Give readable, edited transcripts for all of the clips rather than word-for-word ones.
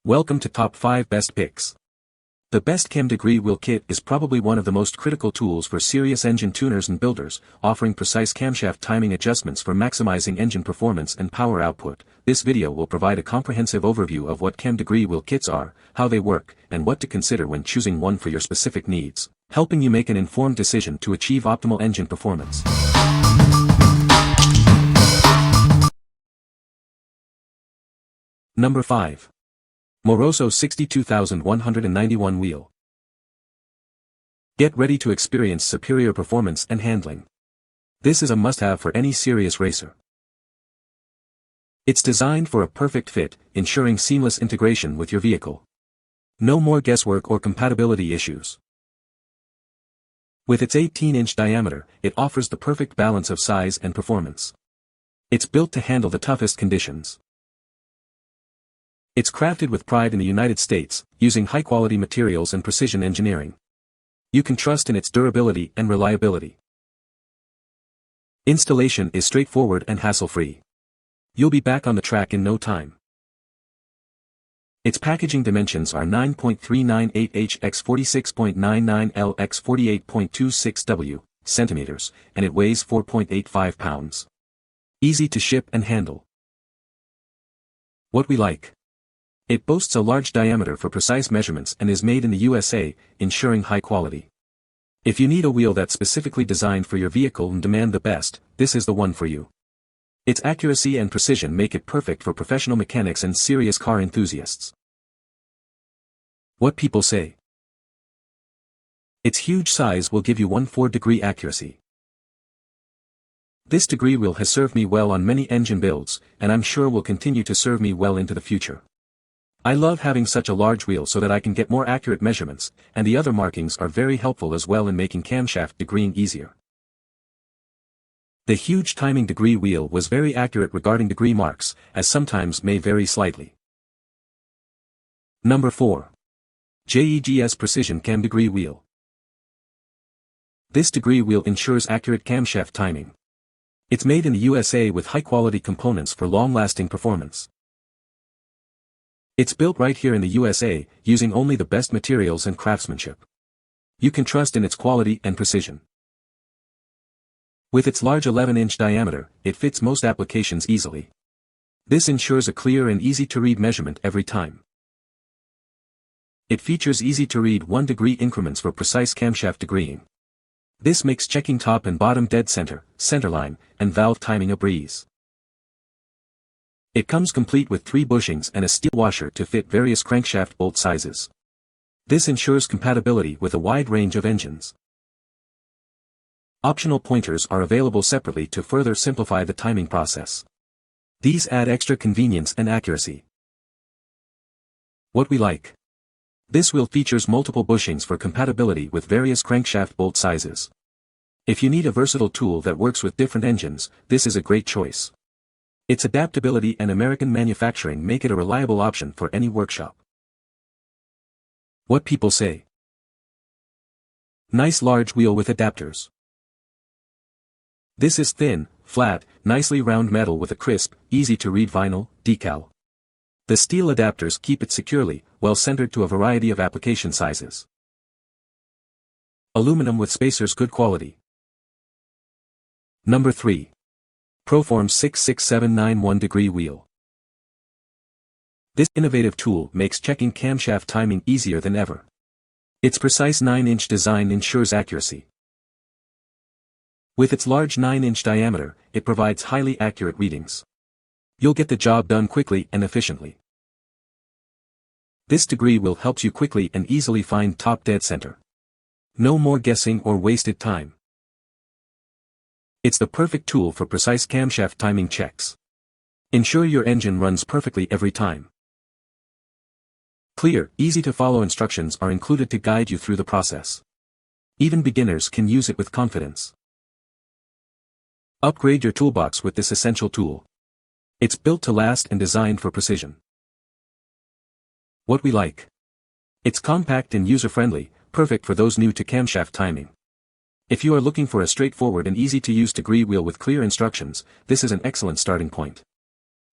Welcome to Top 5 Best Picks. The best cam degree wheel kit is probably one of the most critical tools for serious engine tuners and builders, offering precise camshaft timing adjustments for maximizing engine performance and power output. This video will provide a comprehensive overview of what cam degree wheel kits are, how they work, and what to consider when choosing one for your specific needs, helping you make an informed decision to achieve optimal engine performance. Number 5. Moroso 62191 wheel. Get ready to experience superior performance and handling. This is a must-have for any serious racer. It's designed for a perfect fit, ensuring seamless integration with your vehicle. No more guesswork or compatibility issues. With its 18-inch diameter, it offers the perfect balance of size and performance. It's built to handle the toughest conditions. It's crafted with pride in the United States, using high-quality materials and precision engineering. You can trust in its durability and reliability. Installation is straightforward and hassle-free. You'll be back on the track in no time. Its packaging dimensions are 9.398 x 46.99 L x 48.26 W centimeters, and it weighs 4.85 pounds. Easy to ship and handle. What we like. It boasts a large diameter for precise measurements and is made in the USA, ensuring high quality. If you need a wheel that's specifically designed for your vehicle and demand the best, this is the one for you. Its accuracy and precision make it perfect for professional mechanics and serious car enthusiasts. What people say. Its huge size will give you 1/4-degree accuracy. This degree wheel has served me well on many engine builds, and I'm sure will continue to serve me well into the future. I love having such a large wheel so that I can get more accurate measurements, and the other markings are very helpful as well in making camshaft degreeing easier. The huge timing degree wheel was very accurate regarding degree marks, as sometimes may vary slightly. Number 4. JEGS Precision Cam Degree Wheel. This degree wheel ensures accurate camshaft timing. It's made in the USA with high-quality components for long-lasting performance. It's built right here in the USA, using only the best materials and craftsmanship. You can trust in its quality and precision. With its large 11-inch diameter, it fits most applications easily. This ensures a clear and easy-to-read measurement every time. It features easy-to-read 1-degree increments for precise camshaft degreeing. This makes checking top and bottom dead center, centerline, and valve timing a breeze. It comes complete with 3 bushings and a steel washer to fit various crankshaft bolt sizes. This ensures compatibility with a wide range of engines. Optional pointers are available separately to further simplify the timing process. These add extra convenience and accuracy. What we like. This wheel features multiple bushings for compatibility with various crankshaft bolt sizes. If you need a versatile tool that works with different engines, this is a great choice. Its adaptability and American manufacturing make it a reliable option for any workshop. What people say. Nice large wheel with adapters. This is thin, flat, nicely round metal with a crisp, easy-to-read vinyl decal. The steel adapters keep it securely, well centered to a variety of application sizes. Aluminum with spacers good quality. Number 3. Proform 66791 degree wheel. This innovative tool makes checking camshaft timing easier than ever. Its precise 9-inch design ensures accuracy. With its large 9-inch diameter, it provides highly accurate readings. You'll get the job done quickly and efficiently. This degree wheel helps you quickly and easily find top dead center. No more guessing or wasted time. It's the perfect tool for precise camshaft timing checks. Ensure your engine runs perfectly every time. Clear, easy-to-follow instructions are included to guide you through the process. Even beginners can use it with confidence. Upgrade your toolbox with this essential tool. It's built to last and designed for precision. What we like. It's compact and user-friendly, perfect for those new to camshaft timing. If you are looking for a straightforward and easy-to-use degree wheel with clear instructions, this is an excellent starting point.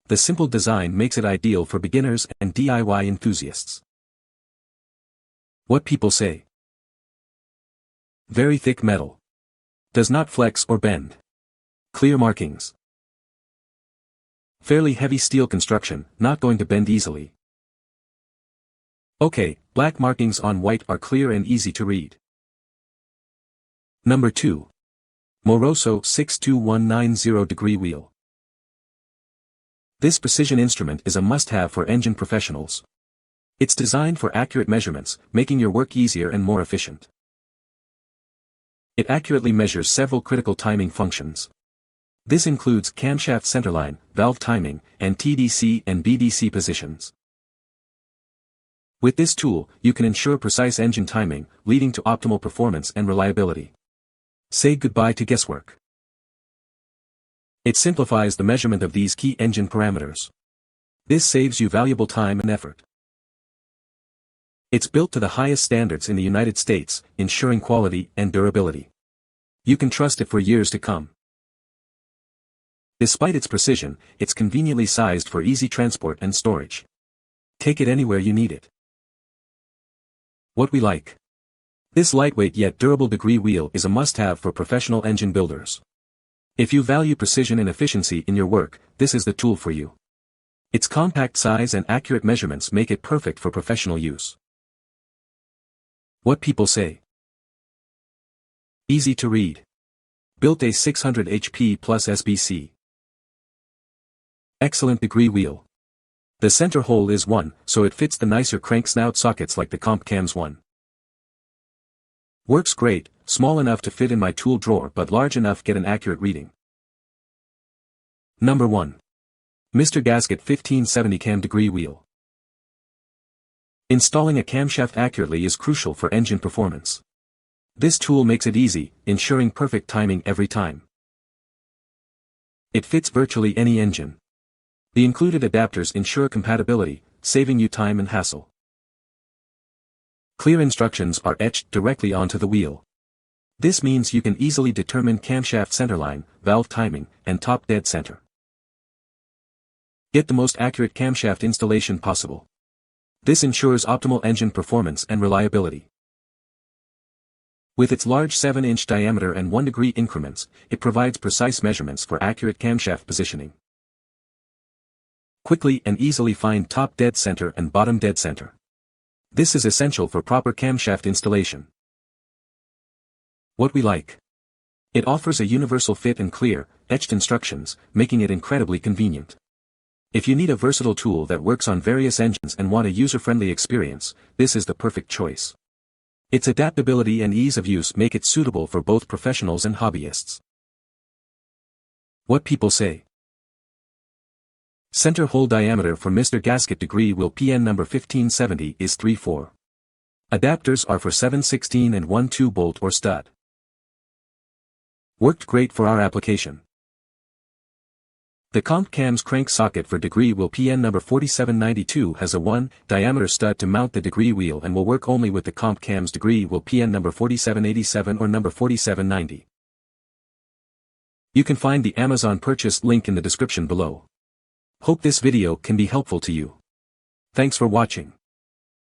The simple design makes it ideal for beginners and DIY enthusiasts. What people say. Very thick metal. Does not flex or bend. Clear markings. Fairly heavy steel construction, not going to bend easily. Okay, black markings on white are clear and easy to read. Number 2. Moroso 62190 degree wheel. This precision instrument is a must-have for engine professionals. It's designed for accurate measurements, making your work easier and more efficient. It accurately measures several critical timing functions. This includes camshaft centerline, valve timing, and TDC and BDC positions. With this tool, you can ensure precise engine timing, leading to optimal performance and reliability. Say goodbye to guesswork. It simplifies the measurement of these key engine parameters. This saves you valuable time and effort. It's built to the highest standards in the United States, ensuring quality and durability. You can trust it for years to come. Despite its precision, it's conveniently sized for easy transport and storage. Take it anywhere you need it. What we like. This lightweight yet durable degree wheel is a must-have for professional engine builders. If you value precision and efficiency in your work, this is the tool for you. Its compact size and accurate measurements make it perfect for professional use. What people say. Easy to read. Built a 600 HP plus SBC. Excellent degree wheel. The center hole is 1, so it fits the nicer crank snout sockets like the Comp Cams one. Works great, small enough to fit in my tool drawer but large enough to get an accurate reading. Number 1. Mr. Gasket 1570 Cam Degree Wheel. Installing a camshaft accurately is crucial for engine performance. This tool makes it easy, ensuring perfect timing every time. It fits virtually any engine. The included adapters ensure compatibility, saving you time and hassle. Clear instructions are etched directly onto the wheel. This means you can easily determine camshaft centerline, valve timing, and top dead center. Get the most accurate camshaft installation possible. This ensures optimal engine performance and reliability. With its large 7-inch diameter and 1-degree increments, it provides precise measurements for accurate camshaft positioning. Quickly and easily find top dead center and bottom dead center. This is essential for proper camshaft installation. What we like. It offers a universal fit and clear, etched instructions, making it incredibly convenient. If you need a versatile tool that works on various engines and want a user-friendly experience, this is the perfect choice. Its adaptability and ease of use make it suitable for both professionals and hobbyists. What people say. Center hole diameter for Mr. Gasket degree wheel PN number 1570 is 3/4. Adapters are for 7/16 and 1/2 bolt or stud. Worked great for our application. The Comp Cams crank socket for degree wheel PN number 4792 has a 1 diameter stud to mount the degree wheel and will work only with the Comp Cams degree wheel PN number 4787 or number 4790. You can find the Amazon purchase link in the description below. Hope this video can be helpful to you. Thanks for watching.